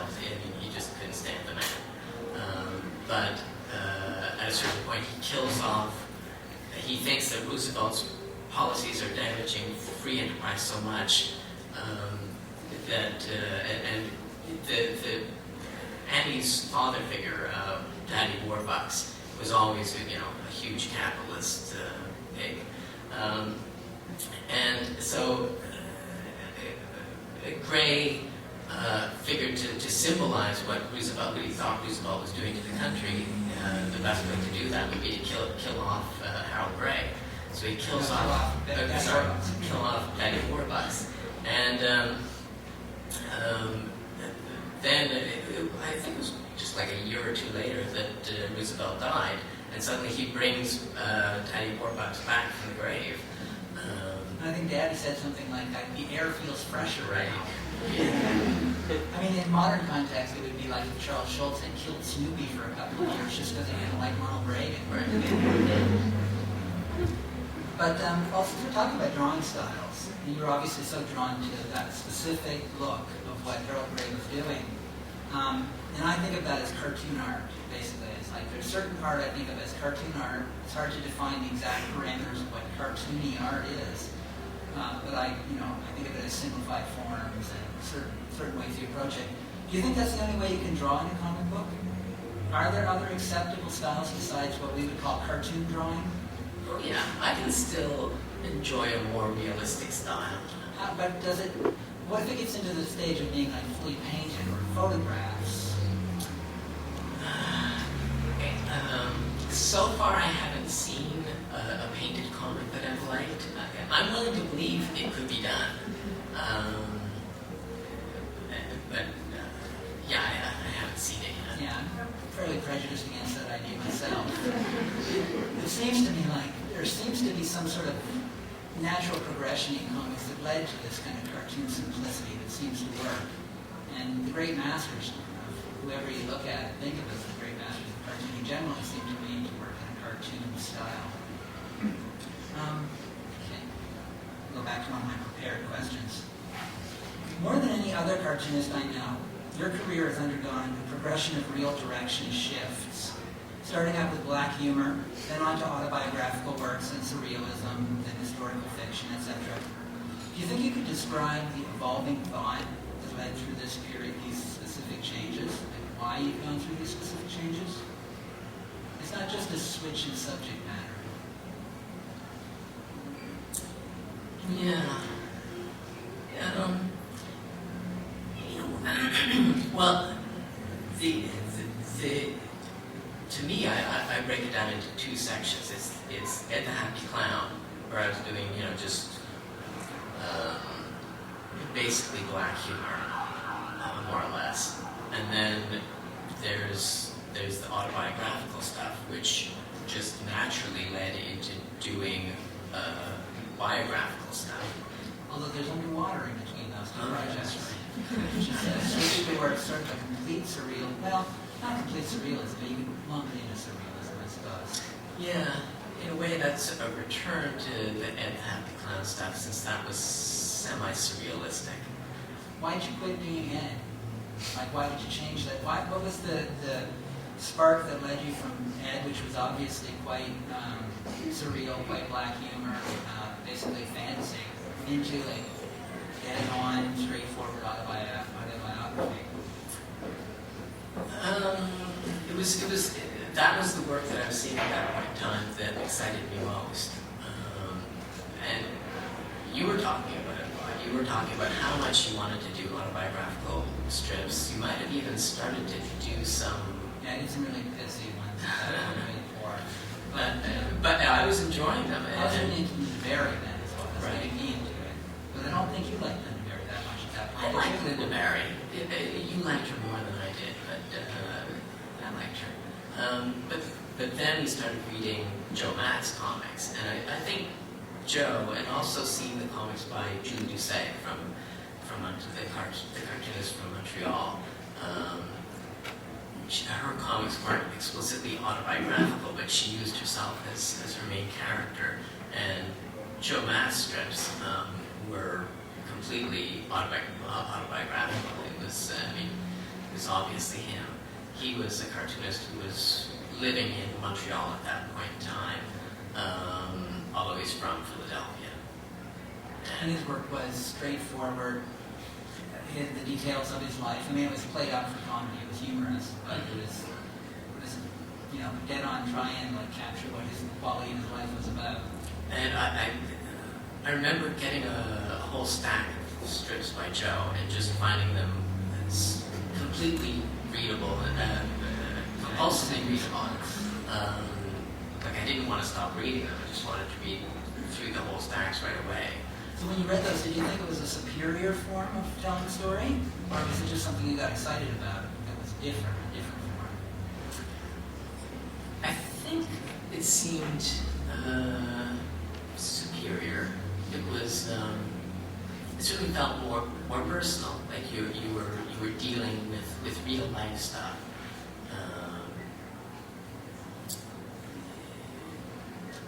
Roosevelt. I mean, he just couldn't stand the man. But at a certain point, he kills off. He thinks that Roosevelt's policies are damaging free enterprise so much that and the Annie's father figure, Daddy Warbucks, was always a huge capitalist pig, and so Gray figured to symbolize what he thought Roosevelt was doing to the country. The best way to do that would be to kill off Harold Gray. So he kills off Daddy Warbucks, and then I think it was just like a year or two later that Roosevelt died, and suddenly he brings Daddy Warbucks back from the grave. I think Daddy said something like, the air feels fresher right now. Yeah. I mean, in modern context, it would be like if Charles Schultz had killed Snoopy for a couple of years just because he didn't like Ronald Reagan. Right. But also, we're talking about drawing styles, and you're obviously so drawn to that specific look of what Harold Gray was doing. And I think of that as cartoon art, basically. It's like there's certain art I think of as cartoon art. It's hard to define the exact parameters of what cartoony art is. But I think of it as simplified forms and certain ways you approach it. Do you think that's the only way you can draw in a comic book? Are there other acceptable styles besides what we would call cartoon drawing? Oh yeah, I can still enjoy a more realistic style. But what if it gets into the stage of being like fully painted or photographs? So far I haven't seen a painted comic that I've liked. I'm willing to believe it could be done. But yeah, I haven't seen it yet. Yeah, I'm fairly prejudiced against that idea myself. It seems to me like there seems to be some sort of natural progression in comics that led to this kind of cartoon simplicity that seems to work. And the great masters, whoever you look at, think of as the great masters of cartooning, generally seem to me to work in a cartoon style. Okay. Go back to one of my prepared questions. More than any other cartoonist I know, your career has undergone a progression of real direction shifts, starting out with black humor, then on to autobiographical works and surrealism, then historical fiction, etc. Do you think you could describe the evolving thought that led through this period, these specific changes, and why you've gone through these specific changes? It's not just a switch in subject matter. Yeah. Well, to me, I break it down into two sections. It's Ed the Happy Clown, where I was doing, just basically black humor, more or less. And then there's the autobiographical stuff, which just naturally led into doing biographical stuff. Although there's underwater in between those two projects. So where it's sort of a complete surreal, well, not complete surrealism, but you can lump it into surrealism, I suppose. Yeah, in a way that's a return to the Ed the Happy Clown stuff, since that was semi-surrealistic. Why'd you quit being Ed? Like, why did you change that? What was the spark that led you from Ed, which was obviously quite surreal, quite black humor, basically fantasy, into like dead-on, straightforward autobiography? That was the work that I was seeing at that point in time that excited me most. And you were talking about it a lot. You were talking about how much you wanted to do autobiographical strips. You might have even started to do some. Yeah, I did some really busy ones that I was really poor. But I was enjoying them. I was really into Linda Berry then as well. That's Right. getting me into it. But I don't think you liked Linda Berry that much at that I point. liked Linda Berry. You liked her more than I did, but I liked her. But then we started reading Joe Matt's comics, and I think Joe, and also seeing the comics by Julie Doucet from the cartoonist from Montreal. Her comics weren't explicitly autobiographical, but she used herself as her main character. And Joe Matt's strips were completely autobiographical. It was was obviously him. He was a cartoonist who was living in Montreal at that point in time, although he's from Philadelphia. And his work was straightforward. The details of his life. I mean, it was played out for comedy. It was humorous, but it was dead on try and capture what his quality in his life was about. And I remember getting a whole stack of strips by Joe and just finding them completely readable and compulsively readable. I didn't want to stop reading them. I just wanted to read through the whole stacks right away. So when you read those, did you think it was a superior form of telling a story? Or was it just something you got excited about that was different, a different form? I think it seemed superior. It was, it certainly felt more personal, like you were dealing with real life stuff.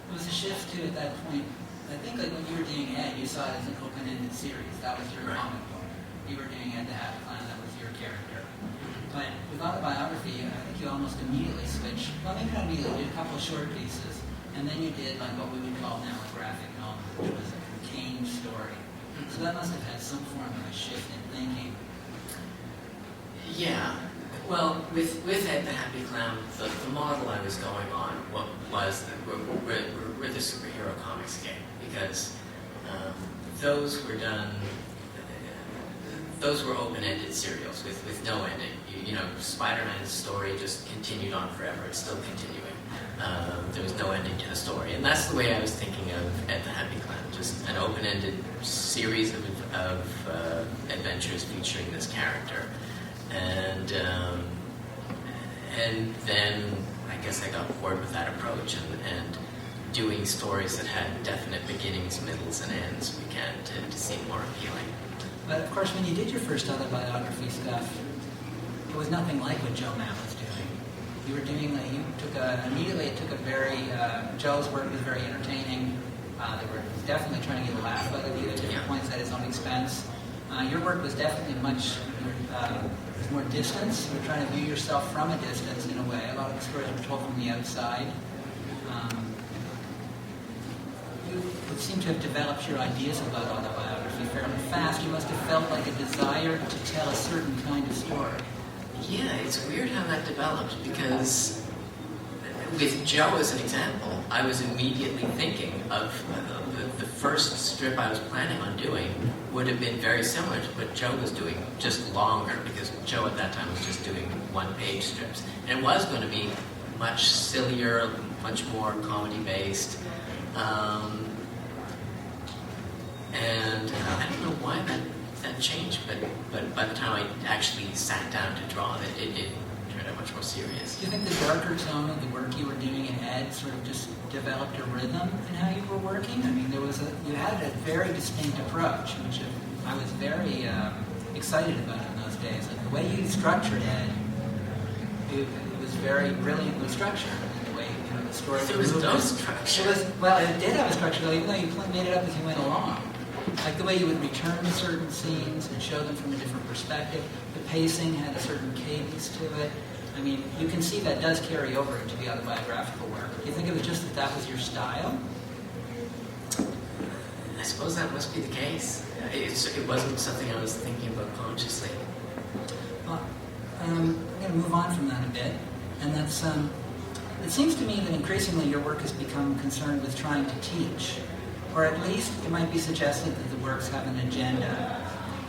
It was a shift too at that point. I think when you were doing Ed, you saw it as an open-ended series. That was your comic book. You were doing Ed the Happy Clown. That was your character. But with autobiography, I think you almost immediately switched. Well, maybe not immediately. You did a couple of short pieces, and then you did what we would call now a graphic novel, which was a contained story. So that must have had some form of a shift in thinking. Yeah. Well, with Ed the Happy Clown, the model I was going on was where the superhero comics came, because those were done. Those were open-ended serials with no ending. Spider-Man's story just continued on forever. It's still continuing. There was no ending to the story, and that's the way I was thinking of Ed the Happy Clown, just an open-ended series of adventures featuring this character. And then I guess I got bored with that approach, and doing stories that had definite beginnings, middles, and ends began to seem more appealing. But of course, when you did your first autobiography stuff, it was nothing like what Joe Matt was doing. You were doing immediately it took a very, Joe's work was very entertaining. They were definitely trying to get a laugh out of you at different points at his own expense. Your work was definitely much more distance. You were trying to view yourself from a distance in a way. A lot of the stories were told from the outside. You would seem to have developed your ideas about autobiography fairly fast. You must have felt like a desire to tell a certain kind of story. Yeah, it's weird how that developed, because with Joe as an example, I was immediately thinking of the first strip I was planning on doing would have been very similar to what Joe was doing, just longer, because Joe at that time was just doing one-page strips. And it was going to be much sillier, much more comedy-based. And I don't know why that changed, but by the time I actually sat down to draw it turned out much more serious. Do you think the darker tone of the work you were doing in Ed sort of just developed a rhythm in how you were working? I mean, you had a very distinct approach, which I was very excited about in those days. Like, the way you structured Ed, it was very brilliantly structured. The way the story. There was no structure. It did have a structure, though, even though you made it up as you went along. Like the way you would return to certain scenes and show them from a different perspective. The pacing had a certain cadence to it. I mean, you can see that does carry over into the autobiographical work. Do you think it was just that was your style? I suppose that must be the case. It wasn't something I was thinking about consciously. Well, I'm going to move on from that a bit. And that's, it seems to me that increasingly your work has become concerned with trying to teach. Or at least it might be suggested that the works have an agenda.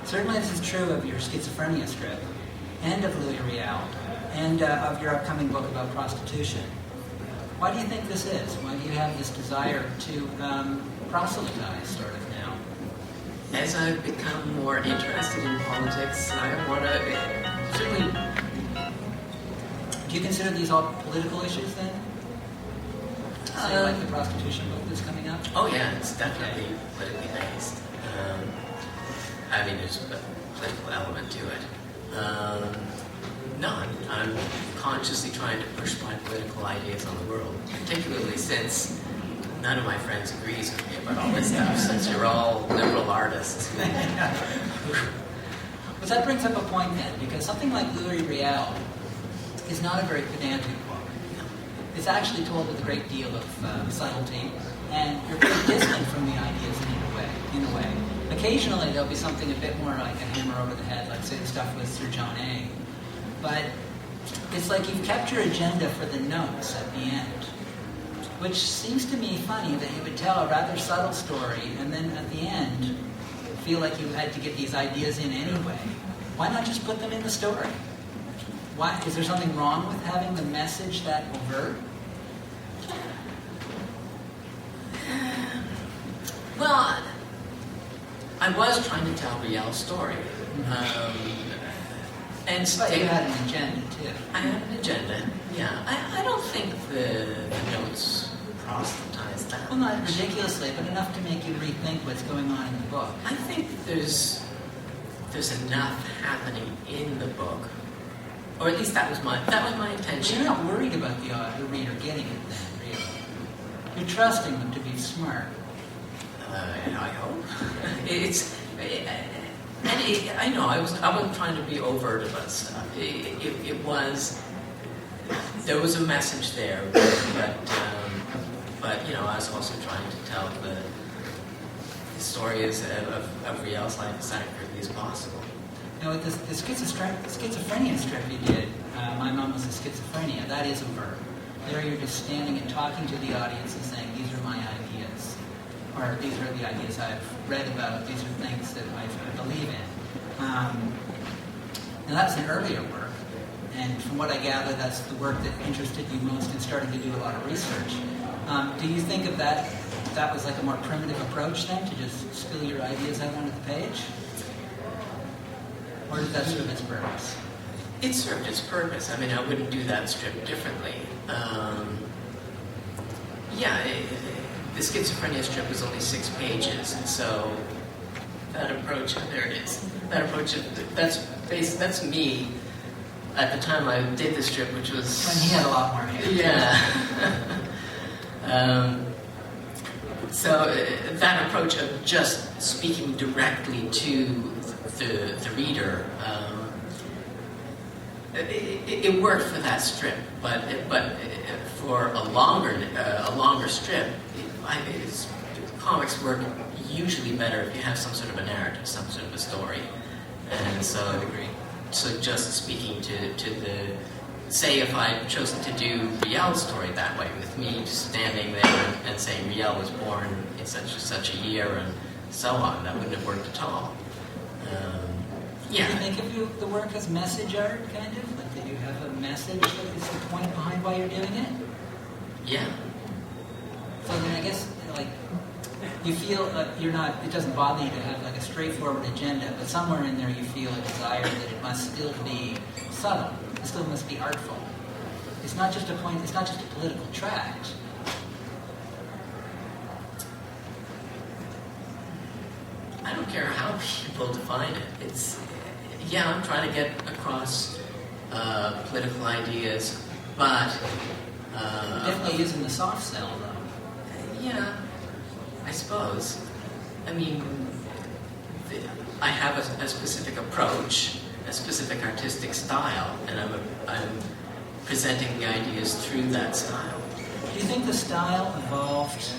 Certainly this is true of your schizophrenia strip, and of Louis Riel, and of your upcoming book about prostitution. Why do you think this is? Why do you have this desire to proselytize, sort of, now? As I've become more interested in politics, I want to certainly... Do you consider these all political issues, then? Say, like the prostitution book that's coming up? Oh yeah, it's definitely politically based. I mean, there's a political element to it. No, I'm consciously trying to push my political ideas on the world, particularly since none of my friends agrees with me about all this stuff, since you're all liberal artists But that brings up a point then, because something like Louis Riel is not a very pedantic book. It's actually told with a great deal of subtlety, and you're very distant from the ideas in a way. Occasionally there'll be something a bit more like a hammer over the head, like say the stuff with Sir John A. But it's like you've kept your agenda for the notes at the end, which seems to me funny that you would tell a rather subtle story and then at the end feel like you had to get these ideas in anyway. Why not just put them in the story? Why, is there something wrong with having the message that overt? Well, I was trying to tell Riel's story. But you had an agenda too. I had an agenda, yeah. I don't think the notes proselytize that. Well, not ridiculously, but enough to make you rethink what's going on in the book. I think there's enough happening in the book, or at least that was my intention. You're not worried about the reader getting it then, really. You're trusting them to be smart. I hope. I know I wasn't trying to be overt about stuff. There was a message there, but you know, I was also trying to tell the stories of Riel's life as accurately as possible. You know, the schizophrenia strip you did, My Mom Was a Schizophrenia, that is overt. There you're just standing and talking to the audience and saying, these are my ideas. Or these are the ideas I've read about, these are things that I believe in. Now that's an earlier work, and from what I gather, that's the work that interested you most in starting to do a lot of research. Do you think of that was like a more primitive approach then, to just spill your ideas out onto the page? Or did that serve its purpose? It served its purpose. I mean, I wouldn't do that strip differently. The schizophrenia strip was only 6 pages, and so that approach, there it is. That approach, that's me at the time I did the strip, which was... When he had a lot more hair. Yeah. So that approach of just speaking directly to the reader, it worked for that strip, but for a longer strip, comics work usually better if you have some sort of a narrative, some sort of a story, and so just speaking to the, say if I'd chosen to do Riel's story that way, with me just standing there and saying Riel was born in such a year and so on, that wouldn't have worked at all. Do you think of the work as message art, kind of? Like that you have a message that is the point behind why you're doing it? Yeah. So then I guess, like, you feel you're not, it doesn't bother you to have like a straightforward agenda, but somewhere in there you feel a desire that it must still be subtle. It still must be artful. It's not just a political tract. I don't care how people define it. I'm trying to get across political ideas, but... definitely using the soft sell, though. Yeah, I suppose. I mean, I have a specific approach, a specific artistic style, and I'm presenting the ideas through that style. Do you think the style evolved,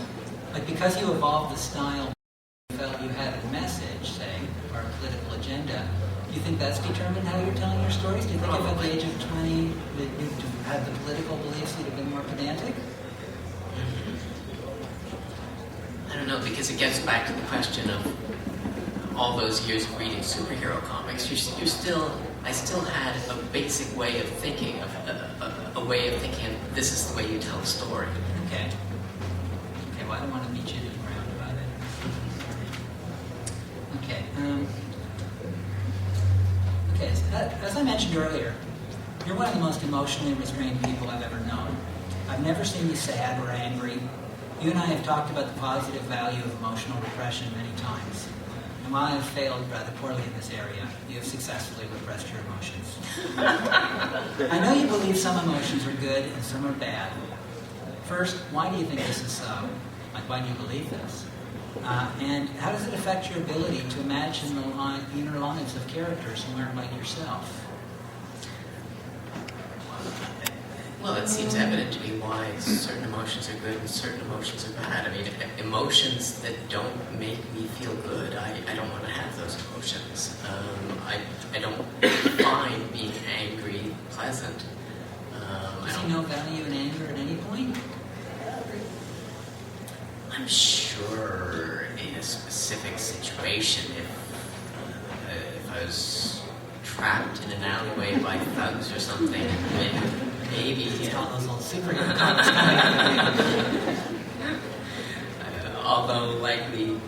like because you evolved the style, you felt you had a message, say, or a political agenda, do you think that's determined how you're telling your stories? Do you think if at the age of 20 you had the political beliefs, you'd have been more pedantic? I don't know, because it gets back to the question of all those years of reading superhero comics. I still had a basic way of thinking, a way of thinking, this is the way you tell a story. Okay, well, I don't want to meet you in the ground about it. Okay, as I mentioned earlier, you're one of the most emotionally restrained people I've ever known. I've never seen you sad or angry. You and I have talked about the positive value of emotional repression many times. And while I have failed rather poorly in this area, you have successfully repressed your emotions. I know you believe some emotions are good and some are bad. First, why do you think this is so? Like, why do you believe this? And how does it affect your ability to imagine the inner lives of characters who aren't like yourself? Well, it seems evident to me why certain emotions are good and certain emotions are bad. I mean, emotions that don't make me feel good, I don't want to have those emotions. I don't find being angry pleasant. Does he no value in anger at any point? I'm sure in a specific situation, if I was trapped in an alleyway by thugs or something, maybe. All those little superhero although likely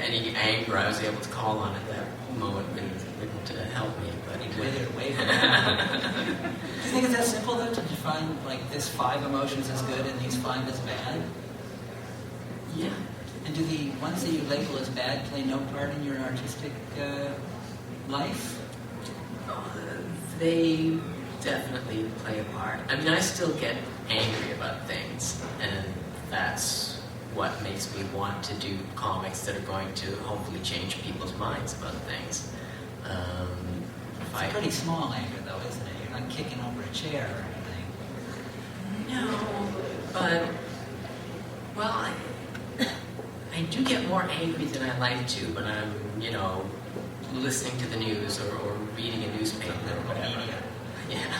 any anger I was able to call on at that moment wouldn't help me. But Do you think it's that simple though to define like this 5 emotions as good and these 5 as bad? Yeah. And do the ones that you label as bad play no part in your artistic life? They definitely play a part. I mean, I still get angry about things, and that's what makes me want to do comics that are going to hopefully change people's minds about things. It's a pretty small anger though, isn't it? You're not kicking over a chair or anything. No, but, well, I do get more angry than I like to when I'm, listening to the news or reading a newspaper or whatever. Media. Yeah.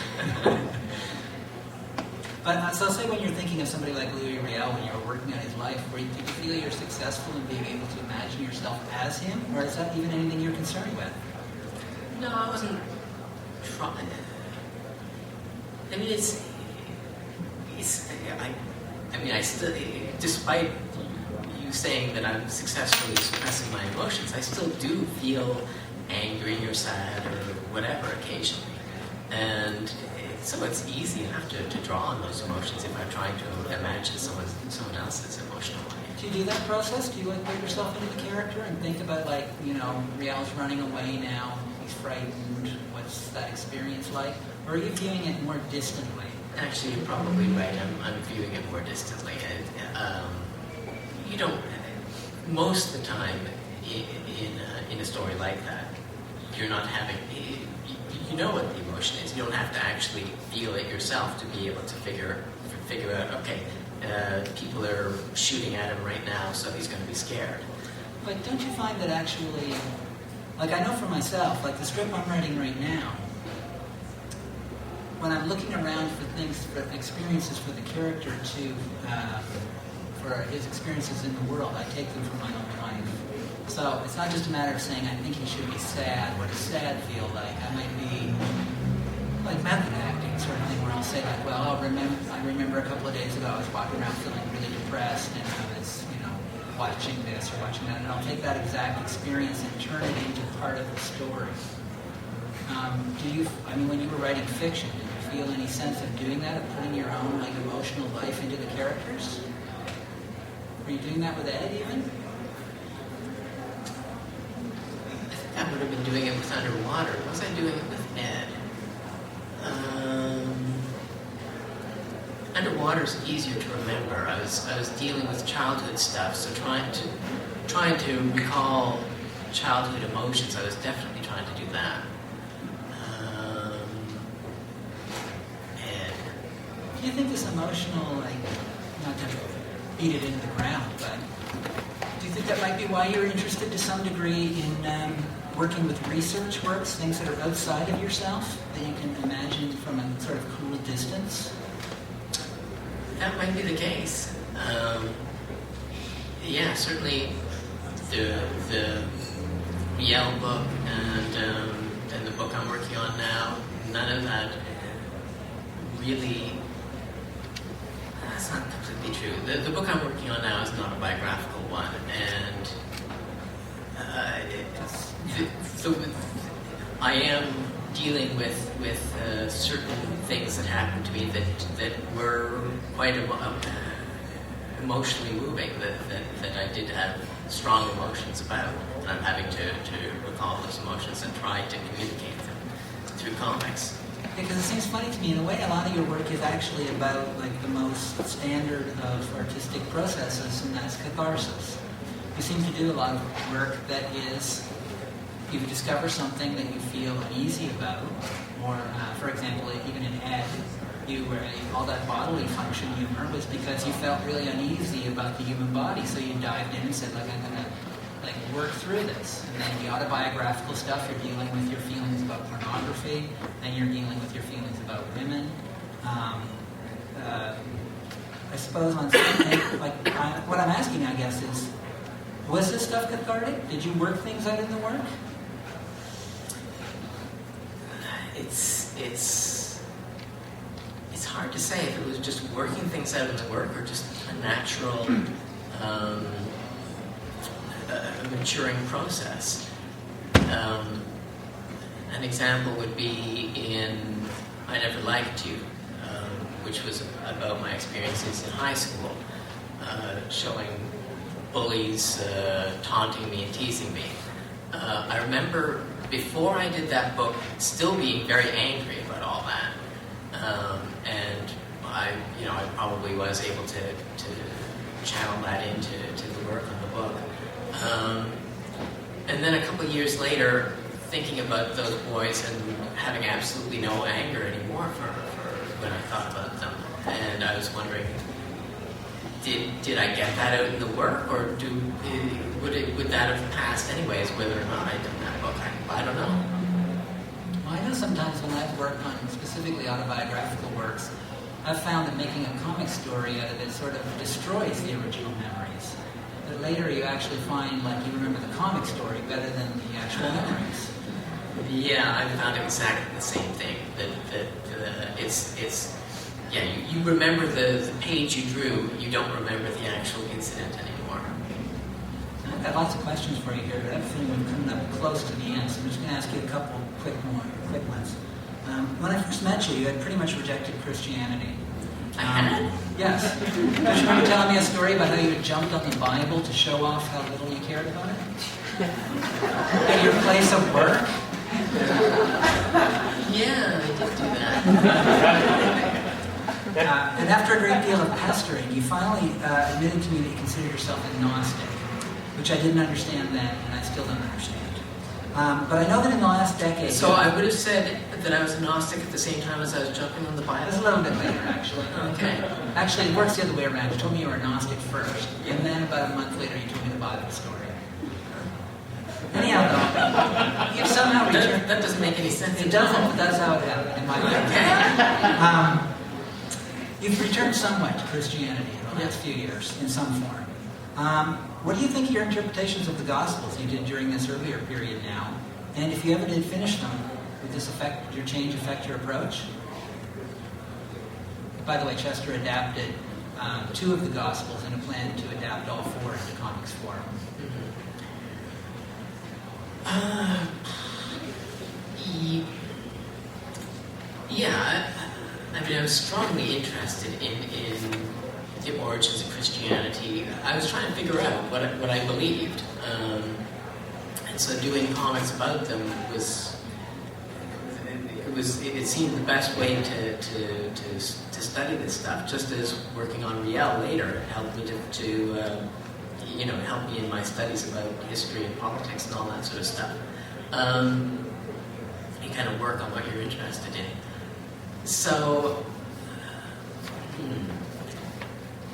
But so say when you're thinking of somebody like Louis Riel, when you were working on his life, did you feel you're successful in being able to imagine yourself as him? Or is that even anything you're concerned with? No, I wasn't trying. I mean, I still, despite you saying that I'm successfully suppressing my emotions, I still do feel angry or sad or whatever occasionally. And so it's easy enough to draw on those emotions if I'm trying to imagine someone else's emotional life. Do you do that process? Do you like put yourself into the character and think about like, Riel's running away now, he's frightened, what's that experience like? Or are you viewing it more distantly? Actually, you're probably right. I'm viewing it more distantly. You don't. Most of the time, in a story like that, you're not having. You know what the emotion is. You don't have to actually feel it yourself to be able to figure out. Okay, people are shooting at him right now, so he's going to be scared. But don't you find that actually, like I know for myself, like the script I'm writing right now, when I'm looking around for things, for experiences for the character for his experiences in the world, I take them from my own life. So it's not just a matter of saying, I think he should be sad. What does sad feel like? I might be like method acting sort of thing where I'll say like, well, I remember a couple of days ago I was walking around feeling really depressed and I was, watching this or watching that, and I'll take that exact experience and turn it into part of the story. When you were writing fiction, did you feel any sense of doing that, of putting your own like emotional life into the characters? Were you doing that with Ed even? I would have been doing it with Underwater. Was I doing it with Ed? Underwater's easier to remember. I was dealing with childhood stuff, so trying to recall childhood emotions, I was definitely trying to do that. Ed. Do you think this emotional, not to beat it into the ground, but do you think that might be why you're interested to some degree in working with research works, things that are outside of yourself, that you can imagine from a sort of cool distance? That might be the case. Yeah, certainly the Riel book and the book I'm working on now, none of that really. That's not completely true. The book I'm working on now is not a biographical one, and I am dealing with certain things that happened to me that were quite emotionally moving, that I did have strong emotions about, and I'm having to recall those emotions and try to communicate them through comics. Because it seems funny to me, in a way, a lot of your work is actually about like the most standard of artistic processes, and that's catharsis. you seem to do a lot of work that is, you discover something that you feel uneasy about, or for example, even in Ed, you were all that bodily function humor was because you felt really uneasy about the human body, so you dived in and said, like, I'm going to work through this. And then the autobiographical stuff, you're dealing with your feelings about pornography, then you're dealing with your feelings about women. I suppose on something, what I'm asking, I guess, is, was this stuff cathartic? Did you work things out in the work? It's hard to say if it was just working things out in the work or just a natural maturing process. An example would be in I Never Liked You, which was about my experiences in high school, showing bullies taunting me and teasing me. I remember before I did that book still being very angry about all that, and I probably was able to channel that into the work on the book. And then a couple of years later, thinking about those boys and having absolutely no anger anymore for when I thought about them. And I was wondering, did I get that out in the work, or would that have passed anyways, whether or not I'd done that book? I don't know. Well, I know sometimes when I've worked on specifically autobiographical works, I've found that making a comic story out of it sort of destroys the original memories. But later you actually find, like, you remember the comic story better than the actual memories. Yeah, I found exactly the same thing. You remember the page you drew, you don't remember the actual incident anymore. I've got lots of questions for you here, but I have a feeling we're coming up close to the end, so I'm just going to ask you a couple quick ones. When I first met you, you had pretty much rejected Christianity. I had? Yes. Do you remember telling me a story about how you had jumped on the Bible to show off how little you cared about it? At your place of work? Yeah, I did do that. And after a great deal of pestering, you finally admitted to me that you considered yourself agnostic, which I didn't understand then, and I still don't understand. But I know that in the last decade... So I would have said that I was agnostic at the same time as I was jumping on the Bible? It was a little bit later, actually. Okay. Actually, it works the other way around. You told me you were agnostic first, and then about a month later you told me the Bible story. Anyhow, though, you've somehow returned... That doesn't make any sense. It doesn't, but that's how it happened, in my opinion. Okay. You've returned somewhat to Christianity in the last few years, in some form. What do you think of your interpretations of the Gospels you did during this earlier period now? And if you ever did finish them, would your change affect your approach? By the way, Chester adapted 2 of the Gospels and a plan to adapt all 4 into comics form. Yeah, I mean, I was strongly interested in the origins of Christianity. I was trying to figure out what I believed, and so doing comics about them it seemed the best way to study this stuff. Just as working on Riel later helped me to help me in my studies about history and politics and all that sort of stuff. You kind of work on what you're interested in. So,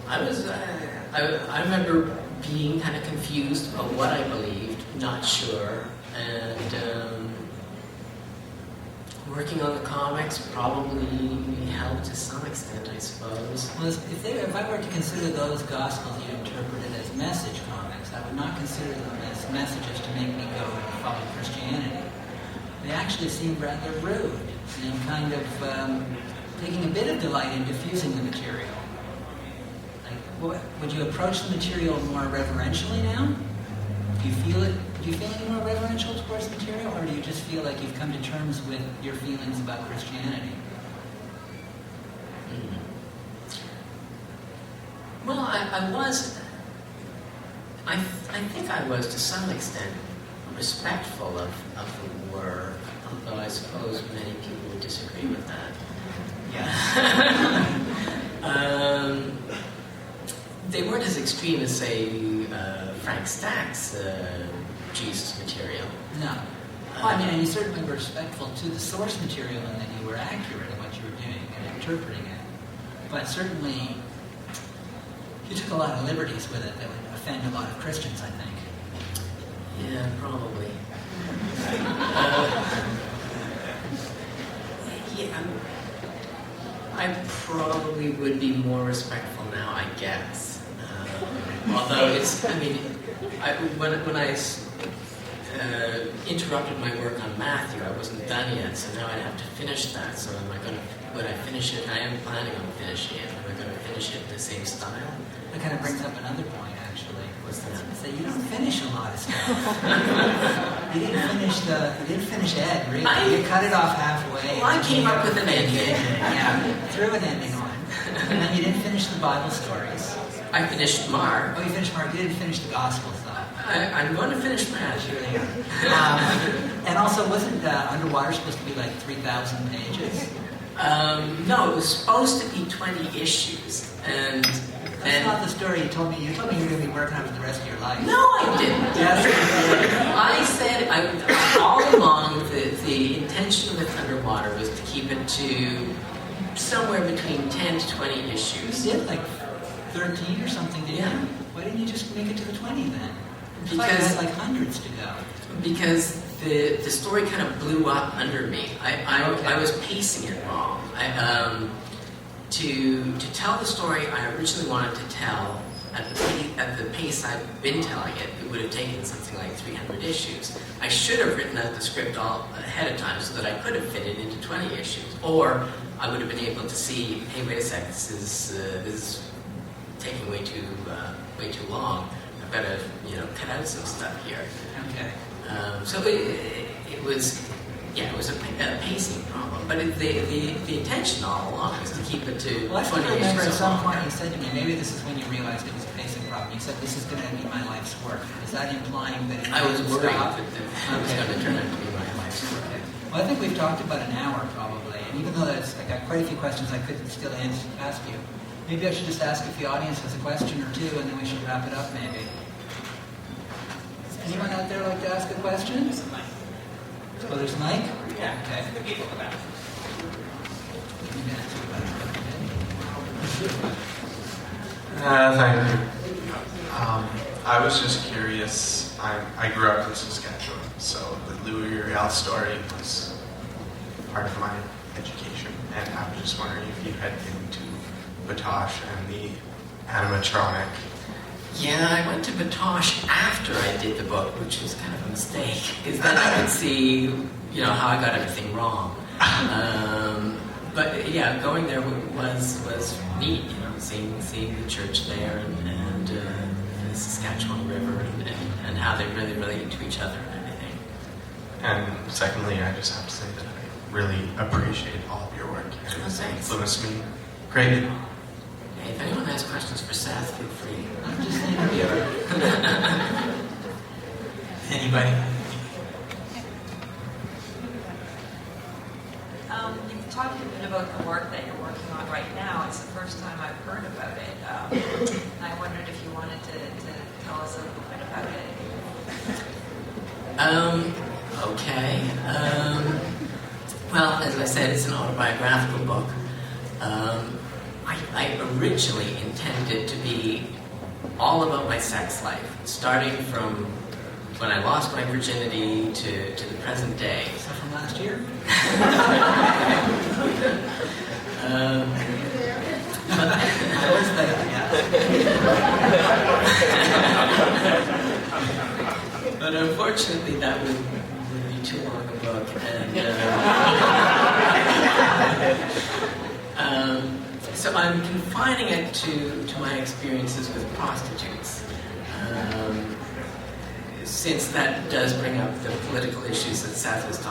I remember being kind of confused about what I believed, not sure, and working on the comics probably helped to some extent, I suppose. Well, if I were to consider those Gospels you interpreted as message comics, I would not consider them as messages to make me go and follow Christianity. They actually seemed rather rude, and kind of taking a bit of delight in diffusing the material. Like, would you approach the material more reverentially now? Do you feel any more reverential towards the material, or do you just feel like you've come to terms with your feelings about Christianity? Well, I think I was to some extent respectful of the work, although I suppose many people would disagree with that. Yeah. They weren't as extreme as, say, Frank Stack's Jesus material. No. Well, I mean, and you certainly were respectful to the source material and that you were accurate in what you were doing and interpreting it. But certainly, you took a lot of liberties with it that would offend a lot of Christians, I think. Yeah, probably. Yeah, I probably would be more respectful now, I guess. Although it's, I mean, when I interrupted my work on Matthew, I wasn't done yet, so now I'd have to finish that. So am I going to, when I finish it, I am planning on finishing it. Am I going to finish it in the same style? That kind of brings up another point, actually. What's that? So you don't finish a lot of stuff. You didn't finish Ed, really. You cut it off halfway. Well, I came up with an ending. Yeah, threw an ending on. And then you didn't finish the Bible stories. I finished Mark. Oh, you finished Mark. You didn't finish the Gospels, though. I'm going to finish Matthew. And also, wasn't Underwater supposed to be like 3,000 pages? No, it was supposed to be 20 issues, and that's not the story you told me. You told me you were going to be working on it the rest of your life. No, I didn't. Yes, you did. I said all along the intention with Underwater was to keep it to somewhere between 10 to 20 issues. You did like 13 or something, didn't you? Why didn't you just make it to the 20 then? Because I had like hundreds to go. Because the story kind of blew up under me. I was pacing it wrong. To tell the story I originally wanted to tell at the pace I've been telling it, it would have taken something like 300 issues. I should have written out the script all ahead of time so that I could have fit it into 20 issues. Or I would have been able to see, hey, wait a sec, this is taking way too long. I've got to, cut out some stuff here. Okay. So it was a pacing problem. But the intention all along was to keep it to 20 issues. Well, I remember at some point you said to me, maybe this is when you realized it was a pacing problem. You said, this is going to be my life's work. Is that implying that it I was worried stop? that it was going to turn out to be my life's work. Okay. Well, I think we've talked about an hour probably. And even though I got quite a few questions I could still ask you, maybe I should just ask if the audience has a question or two, and then we should wrap it up maybe. Does anyone out there like to ask a question? There's a mic. Oh, there's a mic? Yeah. Okay. The people in the back. Thank you. I was just curious. I grew up in Saskatchewan, so the Louis Riel story was part of my education, and I was just wondering if you had been to Batoche and the animatronic. Yeah, I went to Batoche after I did the book, which was kind of a mistake, because then I could see, how I got everything wrong. But yeah, going there was neat, seeing the church there and the Saskatchewan River and how they really relate to each other and everything. And secondly, I just have to say that I really appreciate all of your work. It influenced me greatly. Hey, if anyone has questions for Seth, feel free. I'm just an interviewer. Anybody? You've talked a bit about the work that you're working on right now. It's the first time I've heard about it. I wondered if you wanted to tell us a little bit about it. Okay. Well, as I said, it's an autobiographical book. I originally intended it to be all about my sex life, starting from when I lost my virginity to the present day. So from last year? I was there, yeah. But unfortunately, that would be too long a book. And so I'm confining it to my experiences with prostitutes. Since that does bring up the political issues that Seth was talking